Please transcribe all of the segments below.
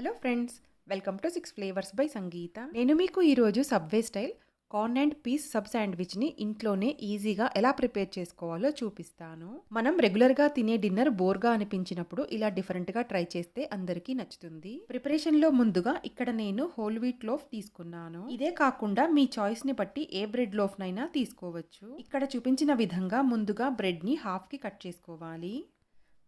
Hello friends, welcome to 6 flavours by Sangeetha. నేను మీకు ఈరోజు Subway style corn and peas sub శాండ్విచ్ని ఇంట్లోనే ఈజీగా ఎలా ప్రిపేర్ చేసుకోవాలో చూపిస్తాను. మనం రెగ్యులర్గా తినే డిన్నర్ బోర్గా అనిపించినప్పుడు ఇలా డిఫరెంట్గా ట్రై చేస్తే అందరికీ నచ్చుతుంది. ప్రిపరేషన్లో ముందుగా ఇక్కడ నేను హోల్ వీట్ లోఫ్ తీసుకున్నాను. ఇదే కాకుండా మీ చాయిస్ని బట్టి ఏ బ్రెడ్ లోఫ్నైనా తీసుకోవచ్చు. ఇక్కడ చూపించిన విధంగా ముందుగా బ్రెడ్ని హాఫ్కి కట్ చేసుకోవాలి.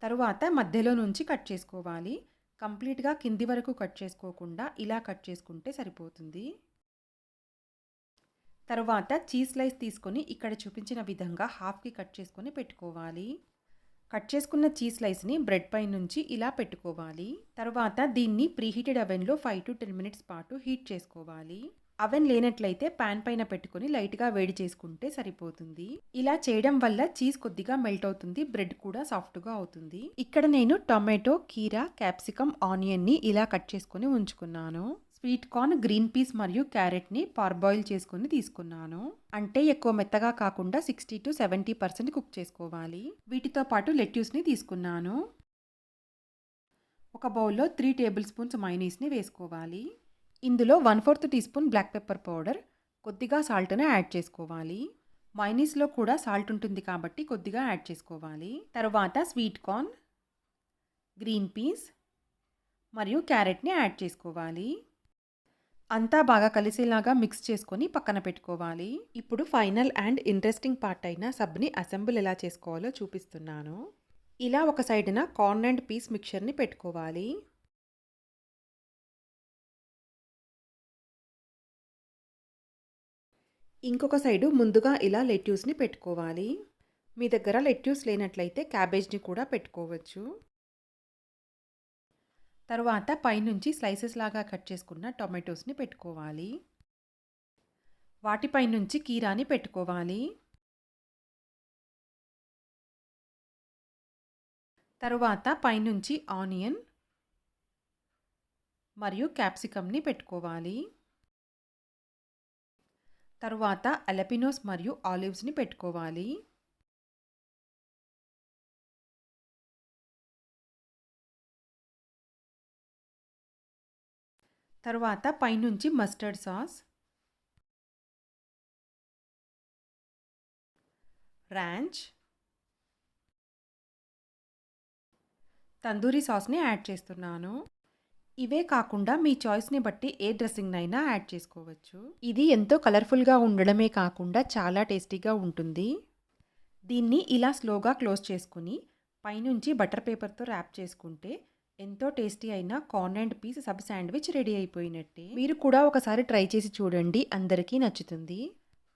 తరువాత మధ్యలో నుంచి కట్ చేసుకోవాలి. కంప్లీట్గా కింది వరకు కట్ చేసుకోకుండా ఇలా కట్ చేసుకుంటే సరిపోతుంది. తరువాత చీజ్ స్లైస్ తీసుకొని ఇక్కడ చూపించిన విధంగా హాఫ్కి కట్ చేసుకొని పెట్టుకోవాలి. కట్ చేసుకున్న చీజ్ స్లైస్ని బ్రెడ్ పై నుంచి ఇలా పెట్టుకోవాలి. తరువాత దీన్ని ప్రీహీటెడ్ అవెన్లో 5 to 10 minutes పాటు హీట్ చేసుకోవాలి. అవెన్ లేనట్లయితే పాన్ పైన పెట్టుకొని లైట్గా వేడి చేసుకుంటే సరిపోతుంది. ఇలా చేయడం వల్ల చీజ్ కొద్దిగా మెల్ట్ అవుతుంది, బ్రెడ్ కూడా సాఫ్ట్గా అవుతుంది. ఇక్కడ నేను టొమాటో, కీరా, క్యాప్సికమ్, ఆనియన్ని ఇలా కట్ చేసుకొని ఉంచుకున్నాను. స్వీట్ కార్న్, గ్రీన్ పీస్ మరియు క్యారెట్ని పార్బాయిల్ చేసుకొని తీసుకున్నాను. అంటే ఎక్కువ మెత్తగా కాకుండా 60 to 70% కుక్ చేసుకోవాలి. వీటితో పాటు లెట్యూస్ని తీసుకున్నాను. ఒక బౌల్లో 3 టేబుల్ స్పూన్స్ మైనీస్ని వేసుకోవాలి. ఇందులో 1/4 teaspoon black pepper powder, కొద్దిగా సాల్ట్ని యాడ్ చేసుకోవాలి. మైనీస్లో కూడా సాల్ట్ ఉంటుంది కాబట్టి కొద్దిగా యాడ్ చేసుకోవాలి. తర్వాత స్వీట్ కార్న్, గ్రీన్ పీస్ మరియు క్యారెట్ని యాడ్ చేసుకోవాలి. అంతా బాగా కలిసేలాగా మిక్స్ చేసుకొని పక్కన పెట్టుకోవాలి. ఇప్పుడు ఫైనల్ అండ్ ఇంట్రెస్టింగ్ పార్ట్ అయిన సబ్ని అసెంబుల్ ఎలా చేసుకోవాలో చూపిస్తున్నాను. ఇలా ఒక సైడ్న కార్న్ అండ్ పీస్ మిక్చర్ని పెట్టుకోవాలి. ఇంకొక సైడు ముందుగా ఇలా లెట్యూస్ని పెట్టుకోవాలి. మీ దగ్గర లెట్యూస్ లేనట్లయితే క్యాబేజ్ని కూడా పెట్టుకోవచ్చు. తరువాత పైనుంచి స్లైసెస్ లాగా కట్ చేసుకున్న టొమాటోస్ని పెట్టుకోవాలి. వాటిపై నుంచి కీరాని పెట్టుకోవాలి. తరువాత పైనుంచి ఆనియన్ మరియు క్యాప్సికమ్ని పెట్టుకోవాలి. తరువాత అలపినోస్ మరియు ఆలివ్స్ని పెట్టుకోవాలి. తరువాత పైనుంచి మస్టర్డ్ సాస్, రాంచ్, తందూరి సాస్ని యాడ్ చేస్తున్నాను. ఇవే కాకుండా మీ చాయిస్ని బట్టి ఏ డ్రెస్సింగ్నైనా యాడ్ చేసుకోవచ్చు. ఇది ఎంతో కలర్ఫుల్గా ఉండడమే కాకుండా చాలా టేస్టీగా ఉంటుంది. దీన్ని ఇలా స్లోగా క్లోజ్ చేసుకుని పైనుంచి బటర్ పేపర్తో ర్యాప్ చేసుకుంటే ఎంతో టేస్టీ అయిన corn and peas sub sandwich ready అయిపోయినట్టే. మీరు కూడా ఒకసారి ట్రై చేసి చూడండి, అందరికీ నచ్చుతుంది.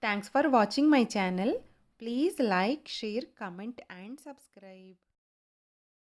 Thanks for watching my channel. Please like, share, comment and subscribe.